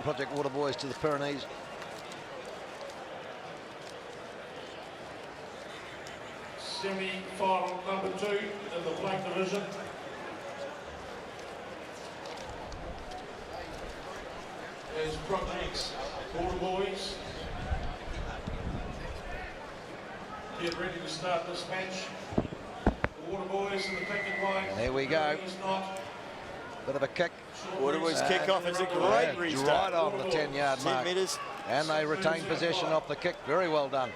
Project Waterboys to the Pyrenees. Semi-final number 2 in the black division. As Projecx Waterboys get ready to start this match. The Waterboys in the picking line. There we go. Bit of a kick. Waterboys kick off. It's a great restart. Right on the 10-yard mark. 10 metres. And they retain possession off the kick. Very well done.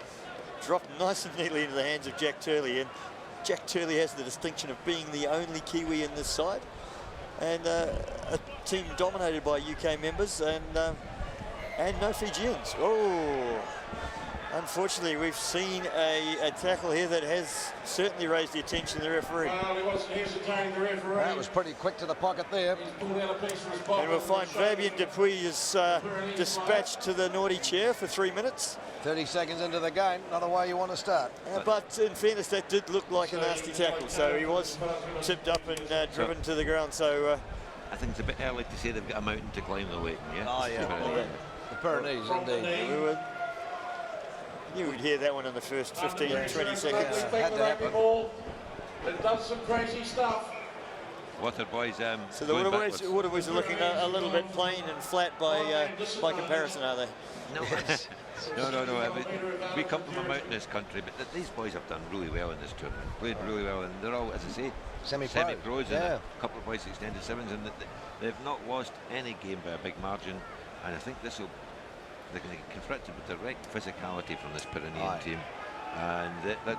Dropped nice and neatly into the hands of Jack Turley. And Jack Turley has the distinction of being the only Kiwi in this side. And a team dominated by UK members and no Fijians. Oh, unfortunately, we've seen a tackle here that has certainly raised the attention of the referee. Well, he wasn't hesitating, the referee. That was pretty quick to the pocket there. And we'll find Fabian Dupuis is dispatched to the naughty chair for 3 minutes. 30 seconds into the game, not a way you want to start. But in fairness, that did look like a nasty tackle. So he was tipped up and driven to the ground. So I think it's a bit early to say they've got a mountain to climb the way. Yeah. Oh, yeah. The Pyrenees, indeed. You would hear that one in the first 15, 20 seconds. Had to happen. It does some crazy stuff. Waterboys. So the Waterboys are looking a little bit plain and flat by comparison, are they? No. We come from a mountainous country, but these boys have done really well in this tournament. Played really well, and they're all, as I say, semi-pros and a couple of boys extended sevens, and they've not lost any game by a big margin. And I think they're going to get confronted with direct physicality from this Pyrenean team, and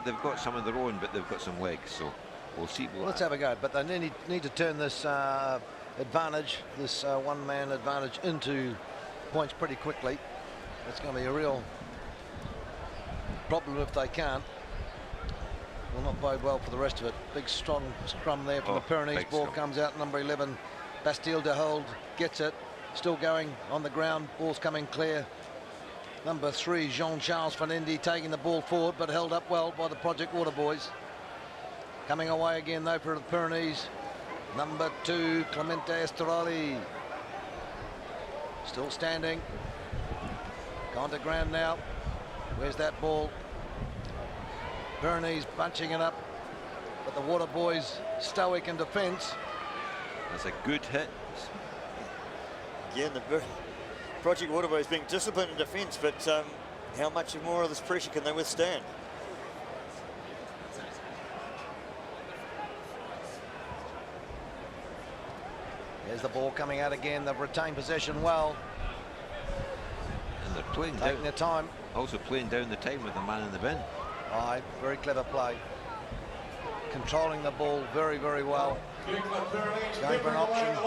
they've got some of their own, but they've got some legs. So we'll see. Let's have a go. But they need to turn this advantage, this one-man advantage, into points pretty quickly. It's going to be a real problem if they can't. Will not bode well for the rest of it. Big strong scrum there from the Pyrenees. Ball comes out, number 11, Bastille de Hold gets it. Still going on the ground, ball's coming clear. Number 3, Jean-Charles Van Indy taking the ball forward, but held up well by the Project Waterboys. Coming away again though for the Pyrenees. Number 2, Clemente Esterali. Still standing. Gone to ground now. Where's that ball? Pyrenees bunching it up, but the Waterboys stoic in defence. That's a good hit. Again, the Project Waterboys being disciplined in defence, but how much more of this pressure can they withstand? There's the ball coming out again. They've retained possession well. And they're playing taking their time. Also playing down the time with the man in the bin. Aye, very clever play. Controlling the ball very, very well. Going for an option.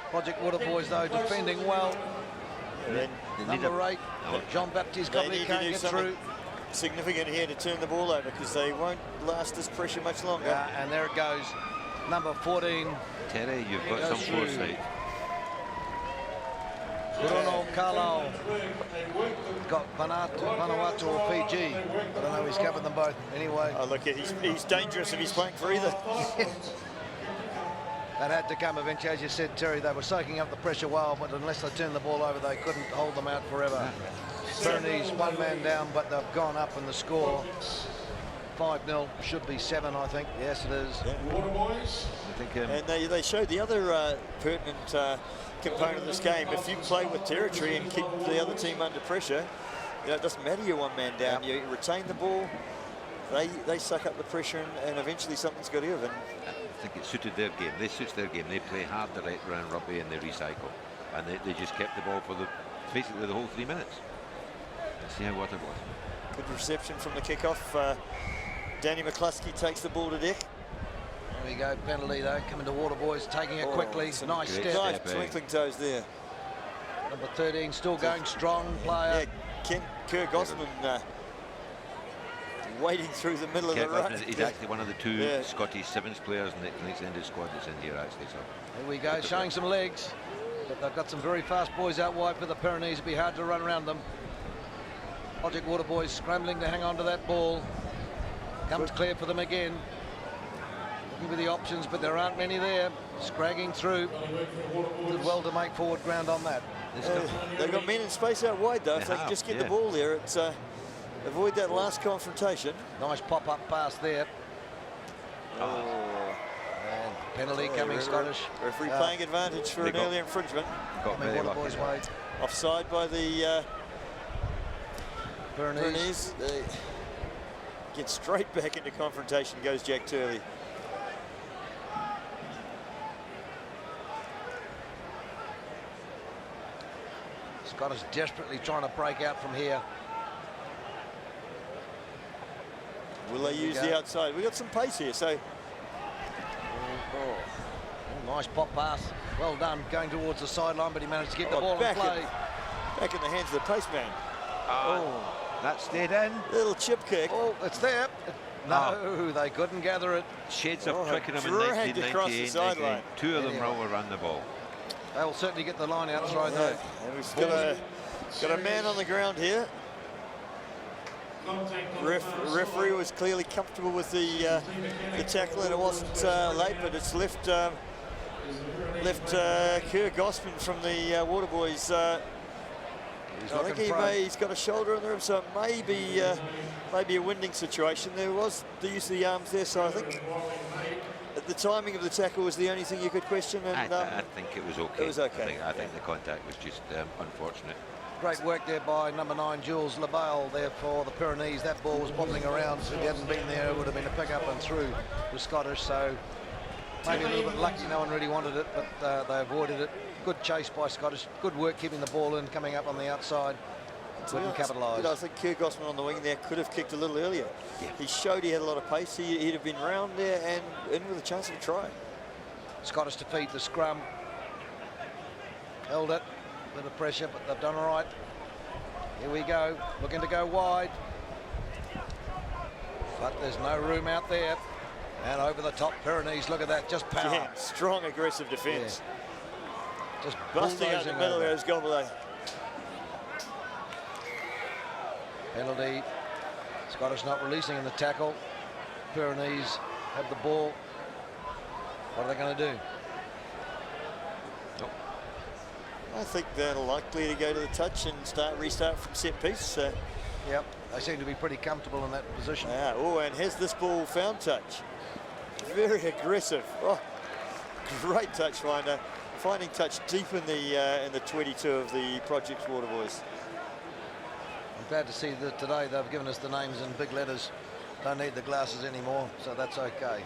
Project Waterboys though defending well. Number 8, Jean-Baptiste Gottlieb can't get through. Significant here to turn the ball over because they won't last this pressure much longer. And there it goes. Number 14. Terry, you've got some foresight. Bruno Carlo got Vanuatu or Fiji. I don't know, he's covered them both. Anyway. Oh, look, he's dangerous if he's playing for either. That had to come eventually, as you said, Terry. They were soaking up the pressure well, but unless they turned the ball over, they couldn't hold them out forever. Pyrenees, one man down, but they've gone up in the score. 5-0, should be 7, I think. Yes, it is. Yeah. Waterboys. I think, and they showed the other pertinent component of this game. If you play with territory and keep the other team under pressure, it doesn't matter you're one man down. You retain the ball, they suck up the pressure, and eventually something's got to give. I think it suited their game. This suits their game. They play hard the right round rugby and they recycle. And they just kept the ball for basically the whole 3 minutes. Let's see how Waterboys. Good reception from the kickoff. Danny McCluskey takes the ball to deck. There we go, penalty though, coming to Waterboys, taking it quickly. Nice step. Nice twinkling toes there. Number 13 still going strong, player. Yeah, Kerr Gosman wading through the middle of the ruck. He's actually one of the 2 Scottish Sevens players in the extended squad that's in here actually. So here we go, showing some legs. But they've got some very fast boys out wide for the Pyrenees. It'll be hard to run around them. Project Waterboys scrambling to hang on to that ball. Comes clear for them again. looking for the options, but there aren't many there. Scragging through. Did well to make forward ground on that. They've got men in space out wide, though. If they can just get the ball there, it's avoid that last confrontation. Nice pop-up pass there. And penalty coming Scottish. Referee playing advantage for an early infringement. Got very lucky. Offside by the Pyrenees. Get straight back into confrontation goes Jack Turley. Scottish desperately trying to break out from here. Will they use the outside? We've got some pace here, so. Nice pop pass. Well done, going towards the sideline, but he managed to get the ball in play. Back in the hands of the paceman. That stayed in. Little chip kick. Oh, it's there. No, they couldn't gather it. Shades of Twickenham in 1998. Two of them roll around the ball. They'll certainly get the line out throw though. And we've got a man on the ground here. Referee was clearly comfortable with the tackle, and it wasn't late, but it's left Kerr Gospin from the Waterboys. I think he's got a shoulder in there, so it may be a winding situation. There was the use of the arms there, so I think the timing of the tackle was the only thing you could question. And I think it was okay. It was okay. I think the contact was just unfortunate. Great work there by number 9, Jules LaBelle there for the Pyrenees. That ball was bobbling around, so if he hadn't been there, it would have been a pick up and through the Scottish. So maybe a little bit lucky, no one really wanted it, but they avoided it. Good chase by Scottish. Good work keeping the ball in, coming up on the outside. Couldn't capitalise. I think Kerr Gospin on the wing there could have kicked a little earlier. Yeah. He showed he had a lot of pace. He'd have been round there and in with a chance of a try. Scottish to feed the scrum. Held it. Bit of pressure, but they've done all right. Here we go. Looking to go wide. But there's no room out there. And over the top, Pyrenees. Look at that. Just power. Yeah, strong, aggressive defence. Yeah. Just busting out the middle there is Gobble. Penalty. Scottish not releasing in the tackle. Pyrenees have the ball. What are they going to do? I think they're likely to go to the touch and restart from set piece. Yep, they seem to be pretty comfortable in that position. Yeah. Oh, and has this ball found touch? Very aggressive. Oh, great touch finder. Finding touch deep in the 22 of the Projecx Waterboys. I'm glad to see that today they've given us the names in big letters. Don't need the glasses anymore, so that's okay.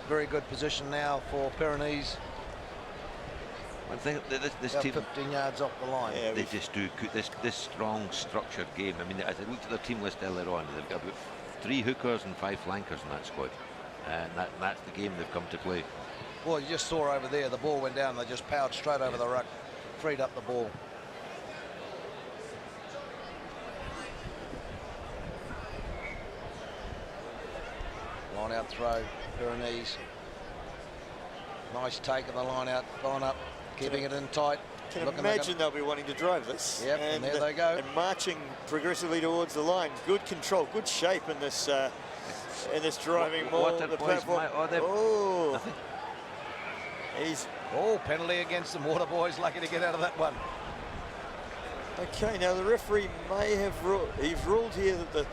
Very good position now for Pyrenees. I think this team 15 yards off the line. Yeah, they just do this strong, structured game. I mean, as I looked at their team list earlier on, they've got about 3 hookers and 5 flankers in that squad, and that's the game they've come to play. Well, you just saw over there, the ball went down, they just powered straight over the ruck, freed up the ball. Line out throw, Pyrenees. Nice take of the line out, going up, keeping it in tight. Can imagine they'll be wanting to drive this. Yep, and there they go. And marching progressively towards the line. Good control, good shape in this driving ball. Penalty against them. Waterboys lucky to get out of that one. Okay, now the referee may have ruled here that the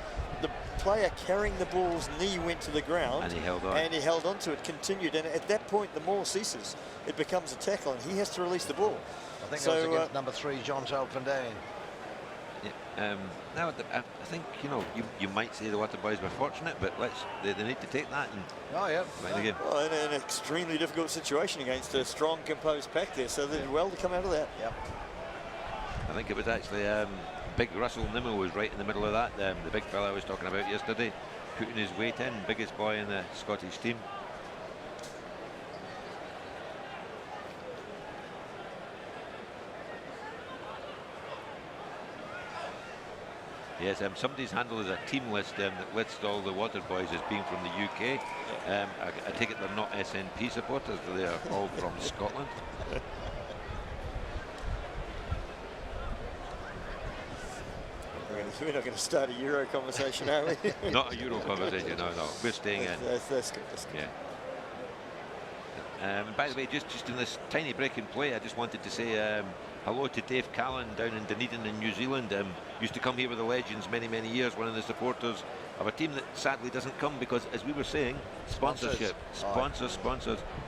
player carrying the ball's knee went to the ground, and he held on. And he held on to it, continued, and at that point the maul ceases. It becomes a tackle, and he has to release the ball. I think it was against number 3, John Van. Yeah, now I think you might say the Waterboys were fortunate, but they need to take that and again. Well, in an extremely difficult situation against a strong, composed pack there, so they did well to come out of that. Yep. I think it was actually big Russell Nimmo was right in the middle of that. The big fella I was talking about yesterday, putting his weight in, biggest boy in the Scottish team. Yes, somebody's handled as a team list that lists all the Waterboys as being from the UK. I take it they're not SNP supporters, they are all from Scotland. We're going to We're not going to start a Euro conversation, are we? Not a Euro conversation, no. We're staying in. That's good. That's good. Yeah. By the way, just in this tiny break in play, I just wanted to say hello to Dave Callan down in Dunedin in New Zealand. Used to come here with the Legends many years, one of the supporters of a team that sadly doesn't come because, as we were saying, sponsorship, sponsors.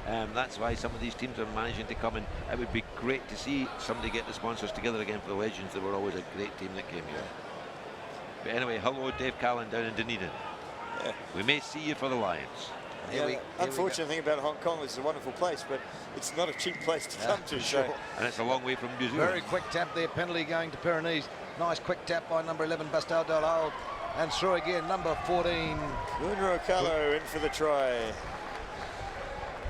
That's why some of these teams are managing to come, and it would be great to see somebody get the sponsors together again for the Legends. They were always a great team that came here. But anyway, hello Dave Callan down in Dunedin. Yeah. We may see you for the Lions. Unfortunate thing about Hong Kong is it's a wonderful place, but it's not a cheap place to come to. Sure. So. And it's a long way from New Zealand. Very quick tap there, penalty going to Pyrenees. Nice quick tap by number 11, Bastel Del Hold. And through again, number 14. Munro Carlo in for the try.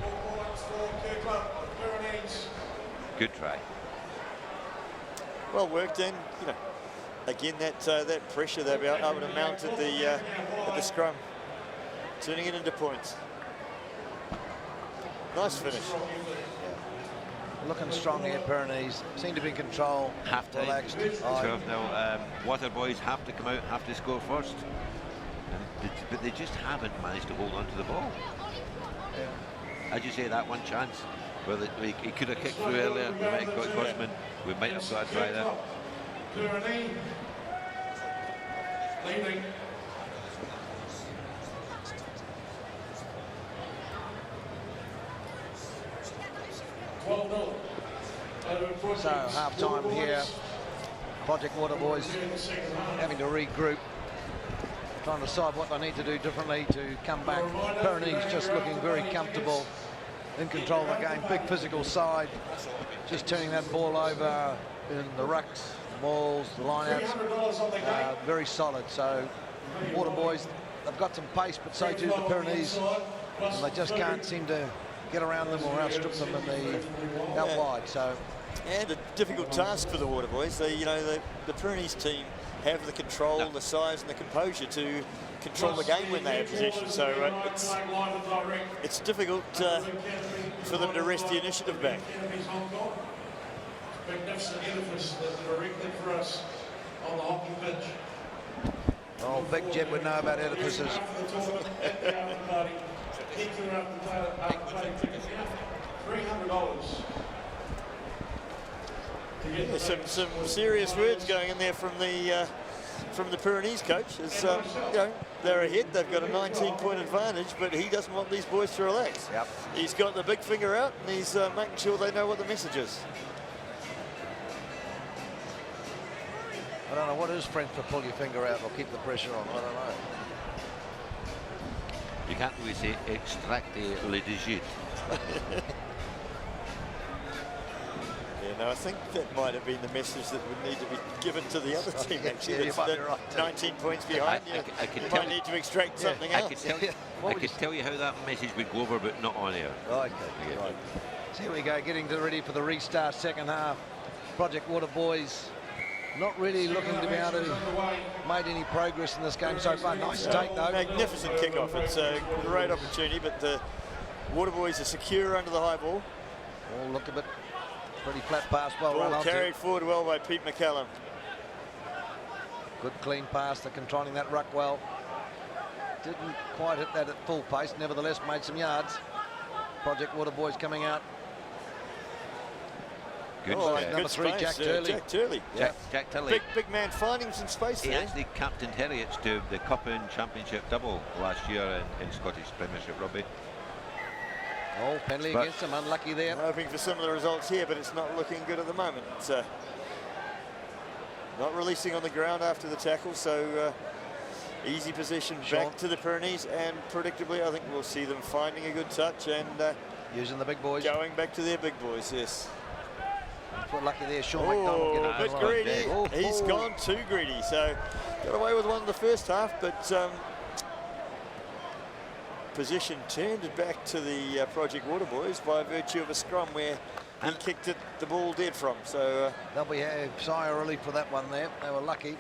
4 points for Kirk Club, Pyrenees. Good try. Well worked in, you know. Again, that pressure they'll be able to mount at the scrum, turning it into points. Nice finish. Looking strong here, Pyrenees. Seem to be in control. Half time. Relaxed. 12 now. Waterboys have to come out, have to score first. But they just haven't managed to hold on to the ball. Yeah. As you say, that one chance where he could have kicked through earlier, we might have got Gosman. We might have got a try there. Pyrenees leading. So half time here. Project Waterboys having to regroup, trying to decide what they need to do differently to come back. Pyrenees just looking very comfortable, in control of the game. Big physical side, just turning that ball over in the rucks, the balls, the lineouts, very solid. So Waterboys, they've got some pace, but so too the Pyrenees, and they just can't seem to get around them or outstrip them in the out wide. So. And a difficult task for the Waterboys. The Pyrenees team have the control, the size and the composure to control the game when they have possession. So it's difficult for them to wrest the initiative back. Magnificent edifice directly for us on the hockey pitch. Oh, Big Jeb would know about edifices. $300. Some serious words going in there from the Pyrenees coach. As they're ahead, they've got a 19-point advantage, but he doesn't want these boys to relax. Yep. He's got the big finger out, and he's making sure they know what the message is. I don't know what is French for pull your finger out or keep the pressure on. I don't know. You can't really say extracte le digit. Yeah, no, I think that might have been the message that would need to be given to the other team, actually. Yeah, That's right, 19 points behind. You might need to extract something else. I could tell you how that message would go over, but not on air. Okay, right. So here we go, getting ready for the restart second half. Project Waterboys not really looking to be able to made any progress in this game so far. Nice take though. Magnificent kickoff. It's a great opportunity, but the Waterboys are secure under the high ball. Oh, look a bit pretty flat pass, well run onto. Carried forward well by Pete McCallum. Good clean pass, they're controlling that ruck well. Didn't quite hit that at full pace, nevertheless made some yards. Project Waterboys coming out. Good number 3, Jack Turley. Jack Turley. Jack Turley. Big man finding some space there. He actually captained Heriots to the Cup and Championship double last year in Scottish Premiership Rugby. Oh, penalty against him, unlucky there. Hoping for similar results here, but it's not looking good at the moment. Not releasing on the ground after the tackle, so easy possession back to the Pyrenees, and predictably I think we'll see them finding a good touch and using the big boys. Going back to their big boys, yes. Quite lucky there, Sean McDonald. A bit greedy. He's gone too greedy, so got away with one in the first half, but possession turned it back to the Project Waterboys by virtue of a scrum where he kicked it the ball dead from. So they'll be a sigh of relief for that one there. They were lucky.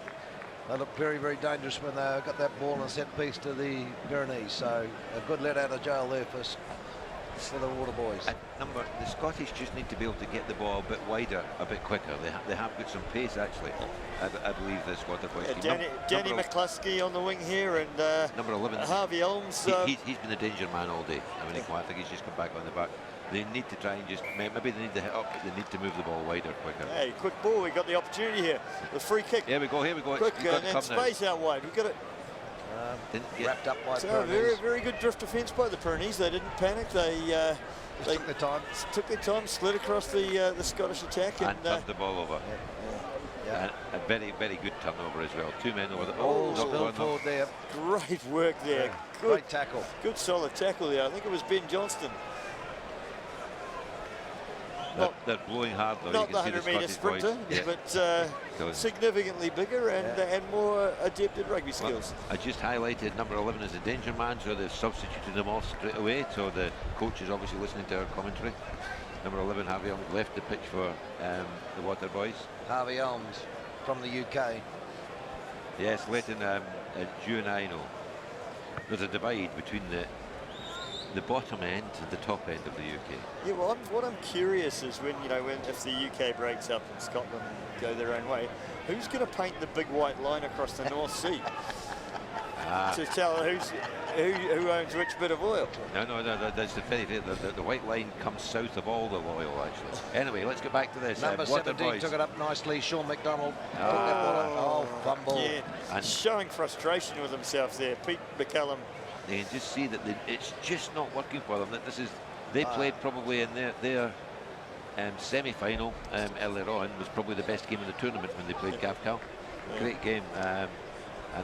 They looked very, very dangerous when they got that ball and set piece to the Pyrenees. So a good let out of jail there for for the Waterboys. The Scottish just need to be able to get the ball a bit wider, a bit quicker. They have got some pace, actually. I believe this Waterboys team. Danny McCluskey on the wing here, and number 11. Harvey Elms. He's been the danger man all day. I mean, I think he's just come back on the back. They need to try and just, maybe they need to hit up, but they need to move the ball wider, quicker. Hey, quick ball, we got the opportunity here. The free kick. Here we go. Quick, and then space out wide. We've got it. Wrapped up by So Pyrenees. very good drift defence by the Pyrenees. They didn't panic. They took their time. Took their time, slid across the Scottish attack, and turned the ball over. And a very good turnover as well. 2 men over the ball. Spilled forward there. Great work there. Yeah, Good, great tackle. Good solid tackle there. I think it was Ben Johnston. They're blowing hard though. Not the 100-metre sprinter, but significantly bigger and more adept at rugby skills. Well, I just highlighted number 11 as a danger man, so they've substituted him off straight away. So the coach is obviously listening to our commentary. Number 11, Harvey Elms, left the pitch for the Waterboys. Harvey Elms from the UK. Yes, Leighton, you and I know there's a divide between the bottom end and the top end of the UK. Yeah, well, what I'm curious is when if the UK breaks up and Scotland go their own way, who's going to paint the big white line across the North Sea to tell who owns which bit of oil? No, that's the funny thing. The white line comes south of all the oil, actually. Anyway, let's get back to this. Number 17 took it up nicely. Sean McDonald. Fumble. Yeah, and showing frustration with himself there. Pete McCallum. You can just see that it's just not working for them. They played probably in their semi-final earlier on. Was probably the best game of the tournament when they played GFI. Great game, and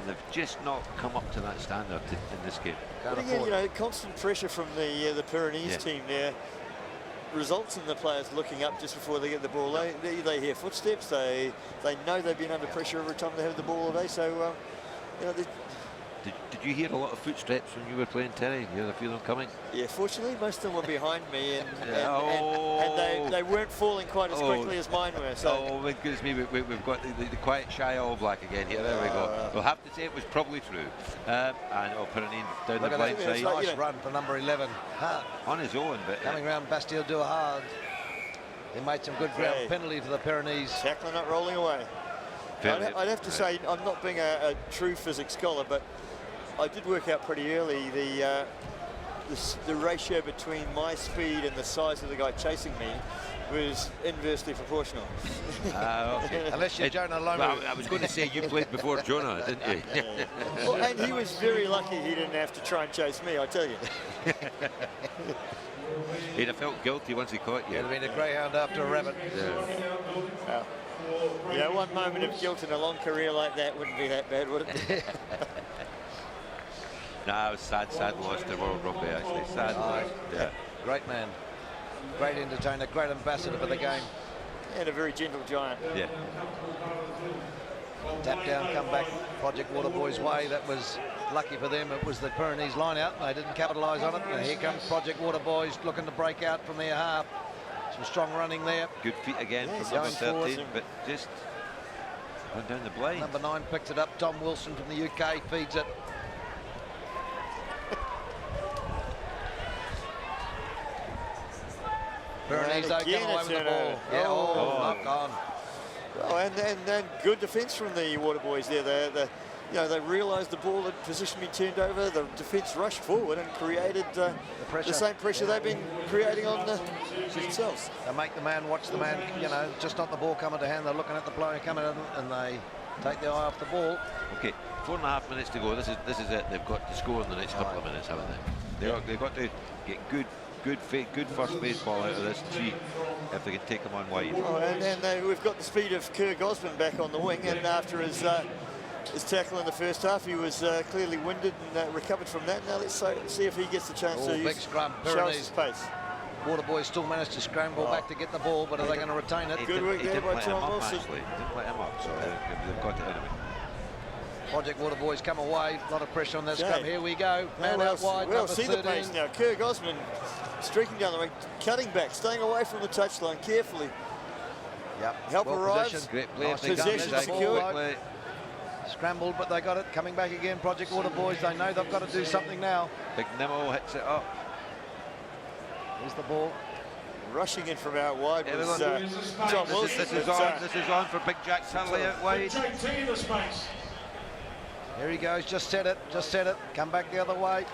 they've just not come up to that standard in this game. But again, constant pressure from the Pyrenees team there results in the players looking up just before they get the ball. They hear footsteps. They know they've been under pressure every time they have the ball all day. So Did you hear a lot of footsteps when you were playing, Terry? You had a few of them coming? Yeah, fortunately, most of them were behind me, and they weren't falling quite as quickly as mine were. So. Oh, my goodness me, we've got the quiet, shy All Black again here. There we go. We'll have to say it was probably true. And Pyrenees down the blind side. Nice run for number 11. On his own. But coming round Bastille do hard. He made some good ground penalty for the Pyrenees. Tackling it, rolling away. I'd have to say, I'm not being a true physics scholar, but I did work out pretty early the ratio between my speed and the size of the guy chasing me was inversely proportional. Okay. Unless you're Jonah Lomu. Well, I was going to say you played before Jonah, didn't you? Well, and he was very lucky he didn't have to try and chase me, I tell you. He'd have felt guilty once he caught you. It'd have been a greyhound after a rabbit. Yeah, one moment of guilt in a long career like that wouldn't be that bad, would it? No, it was sad loss to World Rugby, actually. Sad loss. Yeah. Great man. Great entertainer, great ambassador for the game. And a very gentle giant. Yeah. Tap down, come back, Project Waterboys way. That was lucky for them. It was the Pyrenees line out. They didn't capitalise on it. And here comes Project Waterboys looking to break out from their half. Some strong running there. Good feet again from number 13, but just went down the blade. Number 9 picked it up. Tom Wilson from the UK feeds it. Pyrenees don't come away with the ball. Yeah, knock on. Oh, and good defence from the Waterboys there. They realised the ball had position been turned over. The defence rushed forward and created the same pressure they've been creating on themselves. They make the man watch the man, just not the ball coming to hand. They're looking at the player coming in and they take their eye off the ball. Okay, 4.5 minutes to go. This is it. They've got to score in the next couple of minutes, haven't they? They've got to get good first base ball out of this tee if they can take them on wide. Oh, and then we've got the speed of Kerr Gosman back on the wing, and after his tackle in the first half, he was clearly winded and recovered from that. Now let's see if he gets the chance to big scrum, show his pace. Waterboys still managed to scramble back to get the ball, but are they going to retain it? Good work there by Tom Wilson. He didn't let him up, so they've got it out of it. Project Waterboys come away, a lot of pressure on that scrum. Here we go, man out wide, we'll number see 13. the pace now. Kerr Gosman streaking down the wing, cutting back, staying away from the touchline carefully. Yep. Help arrives. Great play. Possession secured. Scrambled, but they got it. Coming back again, Project Waterboys. They know they've got to do something now. Big Nemo hits it up. Here's the ball. Rushing in from out wide was John Wilson. This is on for Big Jack Turley out wide. Here he goes, just set it, come back the other way.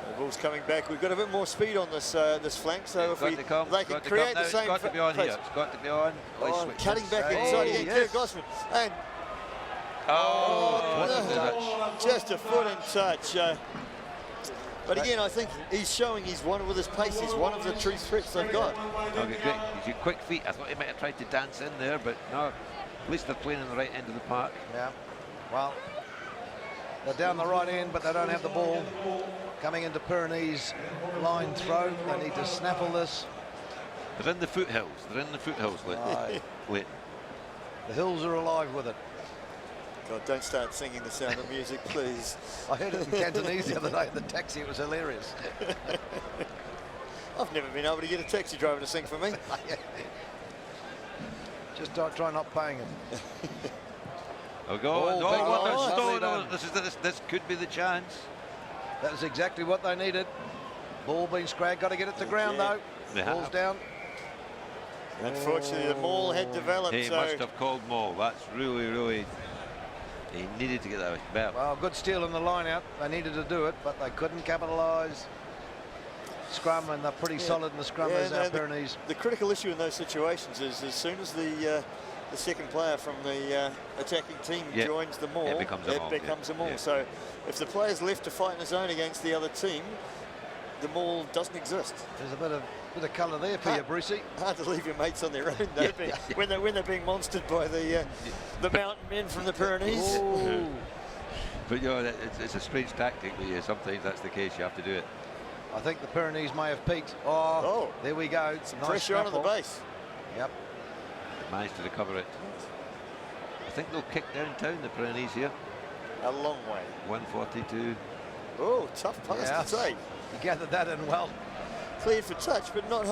The ball's coming back. We've got a bit more speed on this this flank, so if they can create the same. It's got to be on here. It's got to be on. Cutting back inside again, Kirk Gosman. And just a foot in touch. But again, I think he's showing he's one with his pace. He's one of the true threats they've got. Okay, great. He's got quick feet. I thought he might have tried to dance in there, but no. At least they're playing on the right end of the park. Yeah. Well, they're down the right end, but they don't have the ball. Coming into Pyrenees line throw. They need to snaffle this. They're in the foothills. They're in the foothills. Wait. The hills are alive with it. God, don't start singing the Sound of Music, please. I heard it in Cantonese the other day in the taxi. It was hilarious. I've never been able to get a taxi driver to sing for me. Just try not paying him. This could be the chance. That was exactly what they needed. Ball being scragged. Got to get it to ground though. Ball's down. Unfortunately, the maul had developed. He must have called maul. That's really. He needed to get that back. Well, good steal in the line out. They needed to do it, but they couldn't capitalise. Scrum, and they're pretty solid in the scrum as our Pyrenees. The critical issue in those situations is as soon as the second player from the attacking team joins the maul, it becomes a maul. So if the player's left to fight in his own against the other team, the maul doesn't exist. There's a bit of colour there for you, Brucey. Hard to leave your mates on their own, though, when they're being monstered by the mountain men from the Pyrenees. But you know, it's a strange tactic, but yeah, sometimes that's the case. You have to do it. I think the Pyrenees may have peaked. Oh, there we go. Some nice pressure onto the base. Yep. Managed to recover it. I think they'll kick downtown, the Pyrenees here. A long way. 142. Oh, tough pass to take. He gathered that in well. Cleared for touch, but not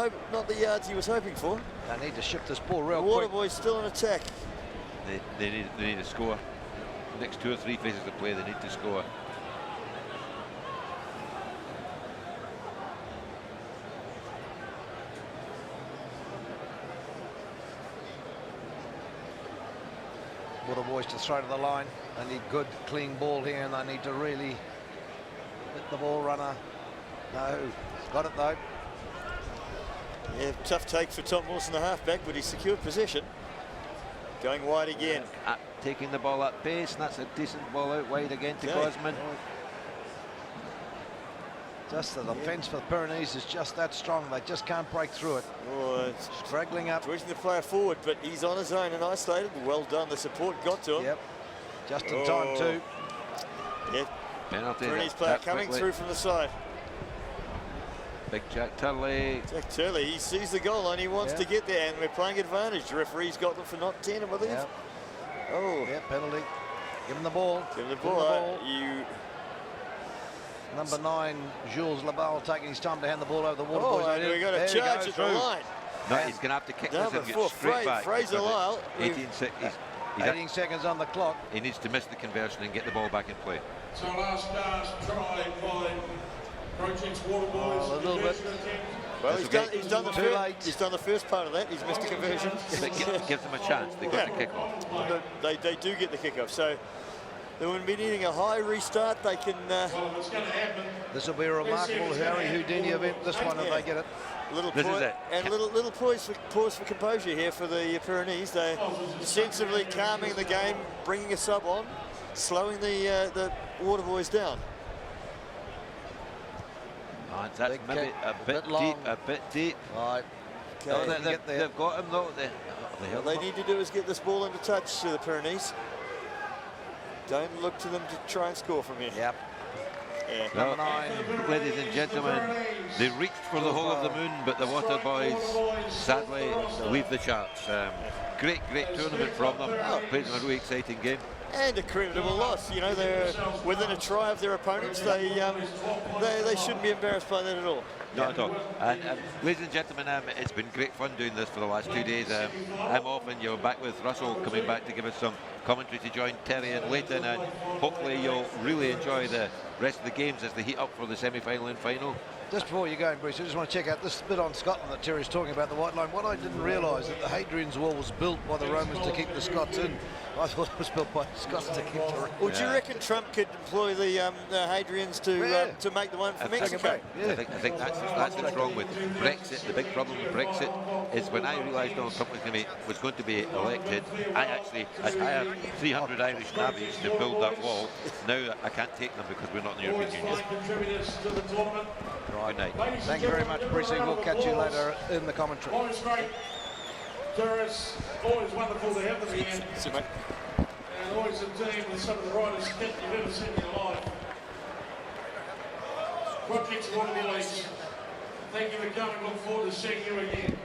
the yards he was hoping for. They need to shift this ball real quick. The Waterboys still in attack. They need to score. The next 2 or 3 phases of play, they need to score. Waterboys to throw to the line. They need good, clean ball here, and they need to really hit the ball runner. No, got it though. Yeah, tough take for Tom Wilson, the halfback, but he secured possession. Going wide again. Taking the ball at pace, and that's a decent ball out wide again to Gosman. Just the defence for the Pyrenees is just that strong. They just can't break through it. Oh, it's straggling up. Pushing the player forward, but he's on his own and isolated. Well done. The support got to him. Yep. Just in time too. Yep. Penalty. Pyrenees player coming through from the side. Big Jack Turley. Jack Turley, he sees the goal line. He wants to get there, and we're playing advantage. The referee's got them for not 10, I believe. Yep. Oh. Yeah, penalty. Give him the ball. Give him the ball. Number 9, Jules Laballe, taking his time to hand the ball over the Waterboys. Oh, and we got a charge at the line. No, he's going to have to kick this and get straight back. Fraser Lyle. 18 seconds on the clock. He needs to miss the conversion and get the ball back in play. So last try by Projecx Waterboys. A little bit. Well, he's done the first part of that. He's missed the conversion. Give them a chance. They've got the kick off. They do get the kick off. So they would be needing a high restart. They can. This will be a remarkable Harry Houdini event. This one, if they get it. Little pause for composure here for the Pyrenees. They're sensibly calming the game, bringing a sub on, slowing the Waterboys down. That's maybe a bit deep. Right. Okay. They've got him though. What they need to do is get this ball into touch to the Pyrenees. Don't look to them to try and score from here. Yep. Yeah. Number 9. Ladies and gentlemen, they reached for the whole of the moon, but the Waterboys sadly leave the charts. Great tournament from them. Played in a really exciting game. And a creditable loss. You know, they're within a try of their opponents. They shouldn't be embarrassed by that at all. Not at all. And ladies and gentlemen, it's been great fun doing this for the last 2 days. I'm off, and you're back with Russell coming back to give us some commentary to join Terry and Leighton, and hopefully you'll really enjoy the rest of the games as they heat up for the semi-final and final. Just before you go, Bruce, I just want to check out this bit on Scotland that Terry's talking about, the white line. What I didn't realise that the Hadrian's Wall was built by the Romans to keep the Scots in. I thought it was built by the Scots to keep the Romans. Well, do you reckon Trump could employ the Hadrians to make the one for Mexico? Yeah. I think that's what's wrong with Brexit. The big problem with Brexit is when I realised Donald Trump was going to be elected, I had 300 Irish navvies to build that wall. Now I can't take them because we're not in the European Union. Right. Good night. Thank you very much, Bruce. We'll catch you later in the commentary. Always great. Tourists, always wonderful to have them again. See, mate. And always a team with some of the brightest kit you've ever seen in your life. Projecx Waterboys, thank you for coming. Look forward to seeing you again.